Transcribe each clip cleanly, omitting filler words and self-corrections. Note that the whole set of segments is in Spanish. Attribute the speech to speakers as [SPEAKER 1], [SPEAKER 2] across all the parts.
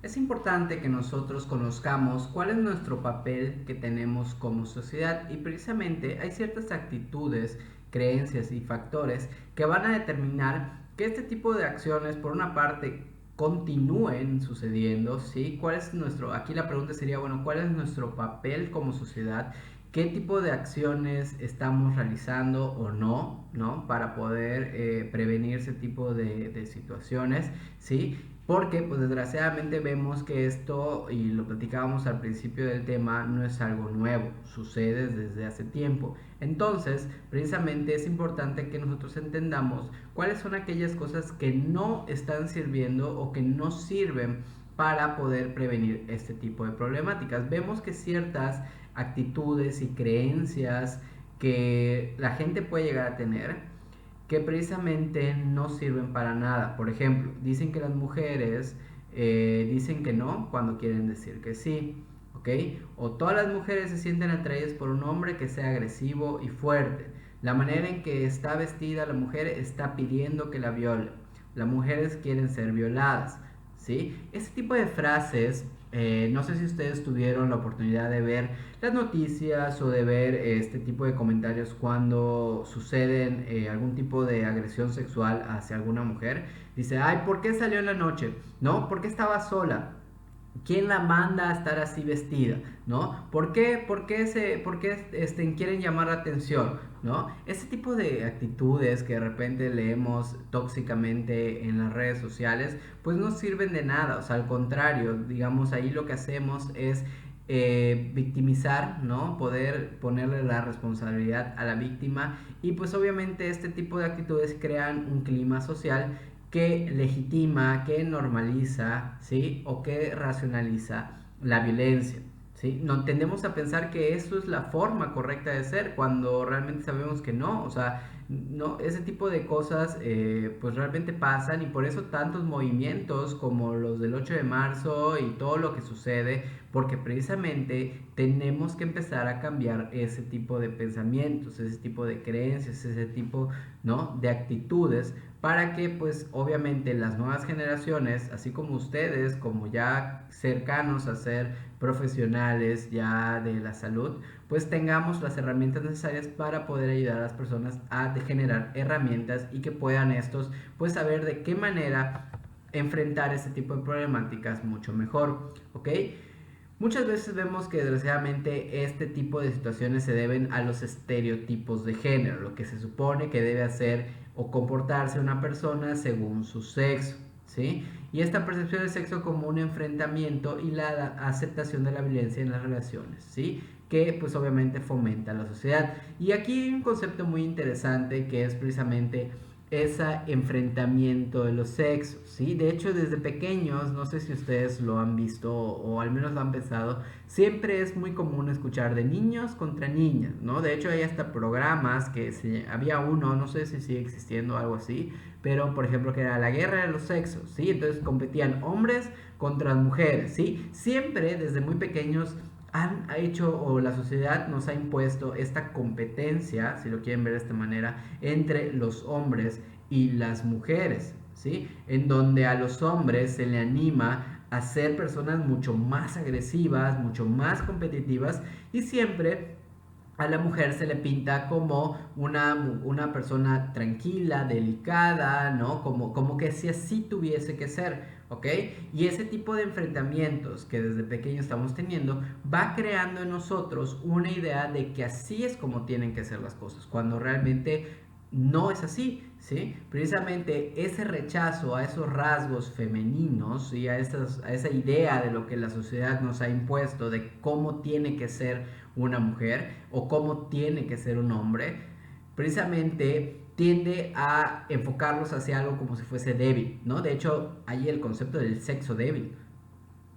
[SPEAKER 1] Es importante que nosotros conozcamos cuál es nuestro papel que tenemos como sociedad y precisamente hay ciertas actitudes, creencias y factores que van a determinar que este tipo de acciones, por una parte, continúen sucediendo, ¿sí? ¿Cuál es nuestro, aquí la pregunta sería, bueno, ¿cuál es nuestro papel como sociedad? ¿Qué tipo de acciones estamos realizando o no, ¿no? Para poder prevenir ese tipo de situaciones, ¿sí? Porque pues desgraciadamente vemos que esto, y lo platicábamos al principio del tema, no es algo nuevo, sucede desde hace tiempo. Entonces, precisamente es importante que nosotros entendamos cuáles son aquellas cosas que no están sirviendo o que no sirven para poder prevenir este tipo de problemáticas. Vemos que ciertas actitudes y creencias que la gente puede llegar a tener que precisamente no sirven para nada. Por ejemplo, dicen que las mujeres dicen que no cuando quieren decir que sí, ¿ok? O todas las mujeres se sienten atraídas por un hombre que sea agresivo y fuerte. La manera en que está vestida la mujer está pidiendo que la violen. Las mujeres quieren ser violadas, ¿sí? Este tipo de frases, no sé si ustedes tuvieron la oportunidad de ver las noticias o de ver este tipo de comentarios cuando suceden algún tipo de agresión sexual hacia alguna mujer. Dice, ay, ¿por qué salió en la noche? ¿No? ¿Por qué estaba sola? ¿Quién la manda a estar así vestida? ¿No? ¿Por qué quieren llamar la atención? ¿No? Ese tipo de actitudes que de repente leemos tóxicamente en las redes sociales, pues no sirven de nada. O sea, al contrario, digamos, ahí lo que hacemos es victimizar, ¿no? Poder ponerle la responsabilidad a la víctima y pues obviamente este tipo de actitudes crean un clima social que legitima, que normaliza, ¿sí? O que racionaliza la violencia. ¿Sí? No tendemos a pensar que eso es la forma correcta de ser cuando realmente sabemos que no, o sea, no, ese tipo de cosas pues realmente pasan y por eso tantos movimientos como los del 8 de marzo y todo lo que sucede, porque precisamente tenemos que empezar a cambiar ese tipo de pensamientos, ese tipo de creencias, ese tipo, ¿no? de actitudes para que pues obviamente las nuevas generaciones, así como ustedes, como ya cercanos a ser profesionales ya de la salud, pues tengamos las herramientas necesarias para poder ayudar a las personas a generar herramientas y que puedan estos pues saber de qué manera enfrentar este tipo de problemáticas mucho mejor, ¿ok? Muchas veces vemos que desgraciadamente este tipo de situaciones se deben a los estereotipos de género, lo que se supone que debe hacer o comportarse una persona según su sexo, ¿sí? Y esta percepción del sexo como un enfrentamiento y la aceptación de la violencia en las relaciones, ¿sí? Que pues obviamente fomenta la sociedad. Y aquí hay un concepto muy interesante que es precisamente ese enfrentamiento de los sexos, ¿sí? De hecho, desde pequeños, no sé si ustedes lo han visto o al menos lo han pensado, siempre es muy común escuchar de niños contra niñas, ¿no? De hecho, hay hasta programas había uno, no sé si sigue existiendo o algo así, pero por ejemplo que era la guerra de los sexos, ¿sí? Entonces competían hombres contra mujeres, ¿sí? Siempre desde muy pequeños han hecho o la sociedad nos ha impuesto esta competencia, si lo quieren ver de esta manera, entre los hombres y las mujeres, ¿sí? En donde a los hombres se le anima a ser personas mucho más agresivas, mucho más competitivas y siempre a la mujer se le pinta como una persona tranquila, delicada, ¿no? Como que si así tuviese que ser, ¿ok? Y ese tipo de enfrentamientos que desde pequeño estamos teniendo va creando en nosotros una idea de que así es como tienen que ser las cosas, cuando realmente no es así, ¿sí? Precisamente ese rechazo a esos rasgos femeninos y a esa idea de lo que la sociedad nos ha impuesto de cómo tiene que ser una mujer o cómo tiene que ser un hombre, precisamente tiende a enfocarlos hacia algo como si fuese débil, ¿no? De hecho, hay el concepto del sexo débil,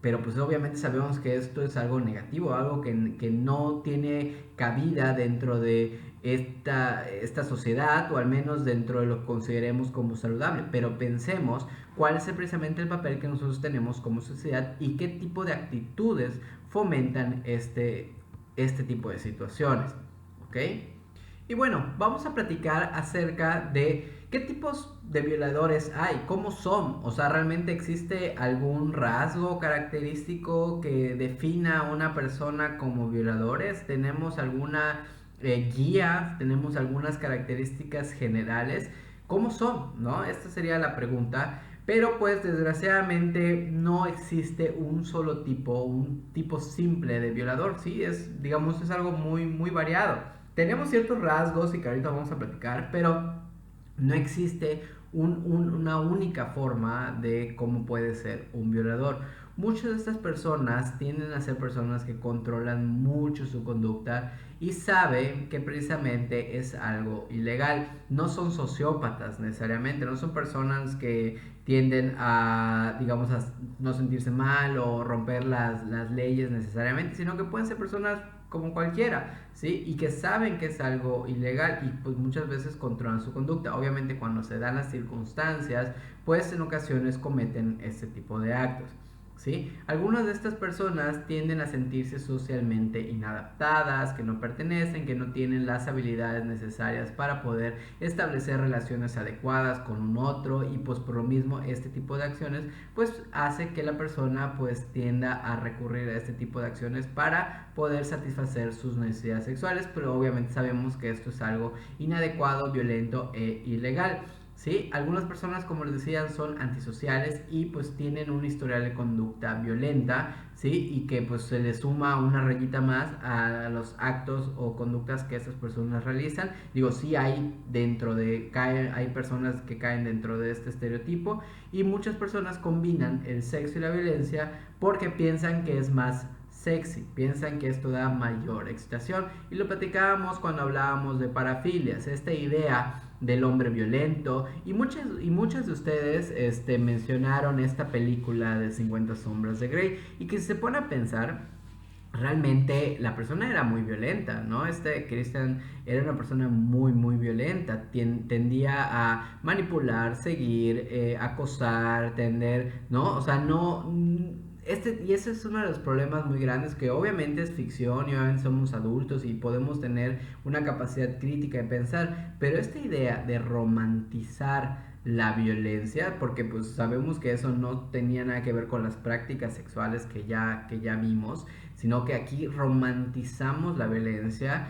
[SPEAKER 1] pero pues obviamente sabemos que esto es algo negativo, algo que no tiene cabida dentro de esta sociedad o al menos dentro de lo que consideremos como saludable. Pero pensemos cuál es precisamente el papel que nosotros tenemos como sociedad y qué tipo de actitudes fomentan este tipo de situaciones. ¿Ok? Y bueno, vamos a platicar acerca de qué tipos de violadores hay, cómo son, o sea, ¿realmente existe algún rasgo característico que defina a una persona como violadores? ¿Tenemos alguna guía? ¿Tenemos algunas características generales? ¿Cómo son? ¿No? Esta sería la pregunta. Pero pues desgraciadamente no existe un solo tipo, un tipo simple de violador, ¿sí? Es, digamos, es algo muy variado. Tenemos ciertos rasgos y que ahorita vamos a platicar, pero no existe una única forma de cómo puede ser un violador. Muchas de estas personas tienden a ser personas que controlan mucho su conducta y saben que precisamente es algo ilegal. No son sociópatas necesariamente, no son personas que tienden a, digamos, a no sentirse mal o romper las leyes necesariamente, sino que pueden ser personas como cualquiera, ¿sí? Y que saben que es algo ilegal y pues muchas veces controlan su conducta. Obviamente cuando se dan las circunstancias, pues en ocasiones cometen este tipo de actos. ¿Sí? Algunas de estas personas tienden a sentirse socialmente inadaptadas, que no pertenecen, que no tienen las habilidades necesarias para poder establecer relaciones adecuadas con un otro y pues por lo mismo este tipo de acciones pues hace que la persona pues tienda a recurrir a este tipo de acciones para poder satisfacer sus necesidades sexuales, pero obviamente sabemos que esto es algo inadecuado, violento e ilegal. ¿Sí? Algunas personas, como les decía, son antisociales y pues tienen un historial de conducta violenta, ¿sí? Y que pues se le suma una rayita más a los actos o conductas que estas personas realizan. Digo, sí hay hay personas que caen dentro de este estereotipo y muchas personas combinan el sexo y la violencia porque piensan que es más sexy, piensan que esto da mayor excitación y lo platicábamos cuando hablábamos de parafilias, esta idea del hombre violento y muchas de ustedes mencionaron esta película de 50 sombras de Grey y que si se pone a pensar realmente la persona era muy violenta, ¿no? Christian era una persona muy violenta, tendía a manipular, seguir, acosar, tender, ¿no? O sea, no... y ese es uno de los problemas muy grandes que obviamente es ficción y obviamente somos adultos y podemos tener una capacidad crítica de pensar, pero esta idea de romantizar la violencia, porque pues sabemos que eso no tenía nada que ver con las prácticas sexuales que ya vimos, sino que aquí romantizamos la violencia,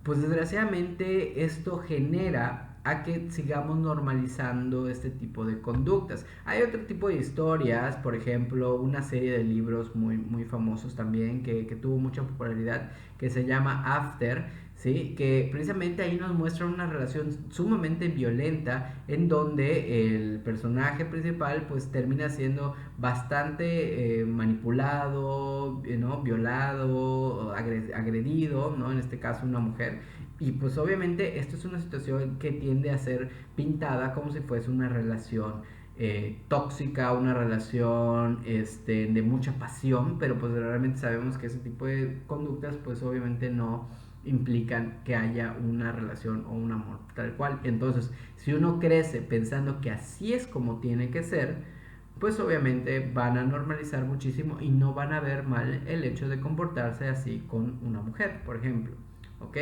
[SPEAKER 1] pues desgraciadamente esto genera a que sigamos normalizando este tipo de conductas. Hay otro tipo de historias, por ejemplo, una serie de libros muy famosos también que tuvo mucha popularidad, que se llama After, ¿sí? Que precisamente ahí nos muestra una relación sumamente violenta en donde el personaje principal pues termina siendo bastante manipulado, ¿no? Violado, agredido, ¿no? En este caso una mujer. Y pues obviamente esto es una situación que tiende a ser pintada como si fuese una relación tóxica, una relación de mucha pasión, pero pues realmente sabemos que ese tipo de conductas pues obviamente no implican que haya una relación o un amor tal cual. Entonces, si uno crece pensando que así es como tiene que ser, pues obviamente van a normalizar muchísimo y no van a ver mal el hecho de comportarse así con una mujer, por ejemplo. ¿Ok?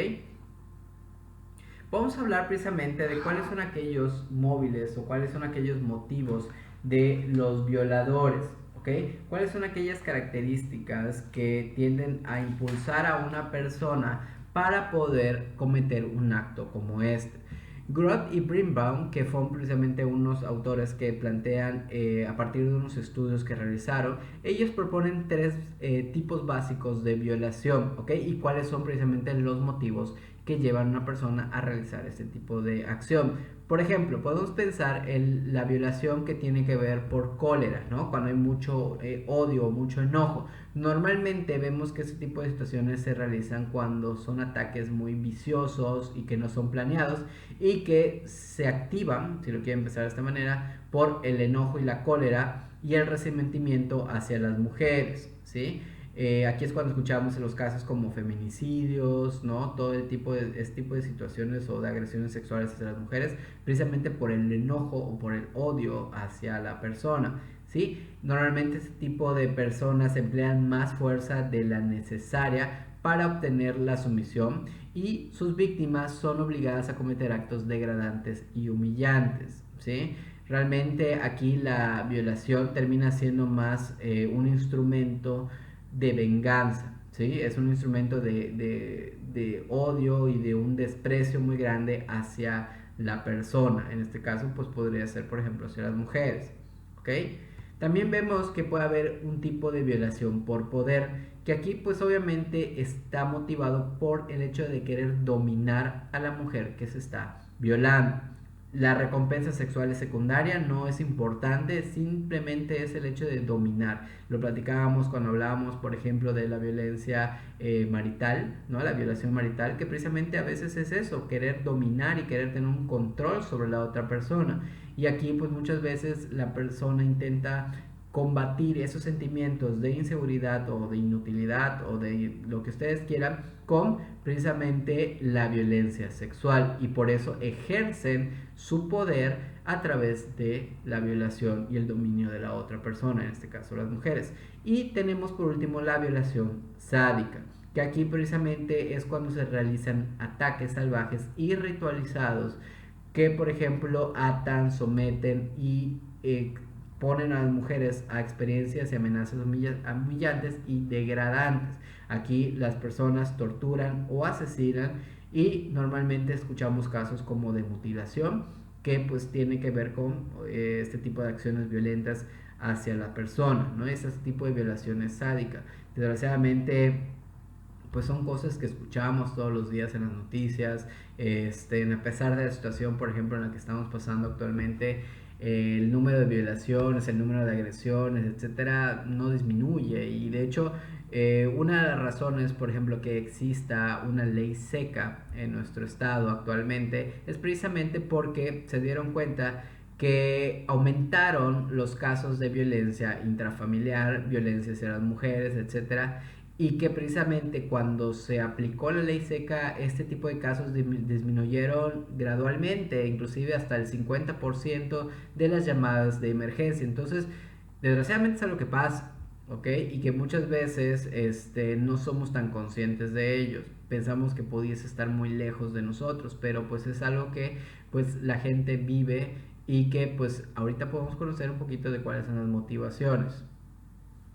[SPEAKER 1] Vamos a hablar precisamente de cuáles son aquellos móviles o cuáles son aquellos motivos de los violadores. ¿Ok? ¿Cuáles son aquellas características que tienden a impulsar a una persona para poder cometer un acto como este? Groth y Brimbaum, que fueron precisamente unos autores que plantean a partir de unos estudios que realizaron, ellos proponen tres tipos básicos de violación, ¿ok? Y cuáles son precisamente los motivos que llevan a una persona a realizar este tipo de acción. Por ejemplo, podemos pensar en la violación que tiene que ver por cólera, ¿no? Cuando hay mucho odio, mucho enojo. Normalmente vemos que este tipo de situaciones se realizan cuando son ataques muy viciosos y que no son planeados y que se activan, si lo quieren empezar de esta manera, por el enojo y la cólera y el resentimiento hacia las mujeres, ¿sí? Aquí es cuando escuchamos en los casos como feminicidios, ¿no? Todo este tipo de situaciones o de agresiones sexuales hacia las mujeres, precisamente por el enojo o por el odio hacia la persona, ¿sí? Normalmente este tipo de personas emplean más fuerza de la necesaria para obtener la sumisión y sus víctimas son obligadas a cometer actos degradantes y humillantes, ¿sí? Realmente aquí la violación termina siendo más un instrumento de venganza, ¿sí? Es un instrumento de odio y de un desprecio muy grande hacia la persona. En este caso, pues podría ser, por ejemplo, hacia las mujeres, ¿ok? También vemos que puede haber un tipo de violación por poder, que aquí pues obviamente está motivado por el hecho de querer dominar a la mujer que se está violando. La recompensa sexual es secundaria, no es importante, simplemente es el hecho de dominar. Lo platicábamos cuando hablábamos, por ejemplo, de la violencia marital, ¿no? La violación marital, que precisamente a veces es eso, querer dominar y querer tener un control sobre la otra persona. Y aquí pues muchas veces la persona intenta combatir esos sentimientos de inseguridad o de inutilidad o de lo que ustedes quieran con precisamente la violencia sexual, y por eso ejercen su poder a través de la violación y el dominio de la otra persona, en este caso las mujeres. Y tenemos por último la violación sádica, que aquí precisamente es cuando se realizan ataques salvajes y ritualizados que, por ejemplo, atan, someten y ponen a las mujeres a experiencias y amenazas humillantes y degradantes. Aquí las personas torturan o asesinan, y normalmente escuchamos casos como de mutilación, que pues tiene que ver con este tipo de acciones violentas hacia la persona, ¿no? Ese tipo de violaciones sádicas. Desgraciadamente pues son cosas que escuchamos todos los días en las noticias. A pesar de la situación, por ejemplo, en la que estamos pasando actualmente, el número de violaciones, el número de agresiones, etcétera, no disminuye. Y de hecho, una de las razones, por ejemplo, que exista una ley seca en nuestro estado actualmente es precisamente porque se dieron cuenta que aumentaron los casos de violencia intrafamiliar, violencia hacia las mujeres, etcétera, y que precisamente cuando se aplicó la ley seca, este tipo de casos disminuyeron gradualmente, inclusive hasta el 50% de las llamadas de emergencia. Entonces, desgraciadamente es algo que pasa, ¿ok? Y que muchas veces no somos tan conscientes de ellos. Pensamos que pudiese estar muy lejos de nosotros, pero pues es algo que pues la gente vive, y que pues ahorita podemos conocer un poquito de cuáles son las motivaciones.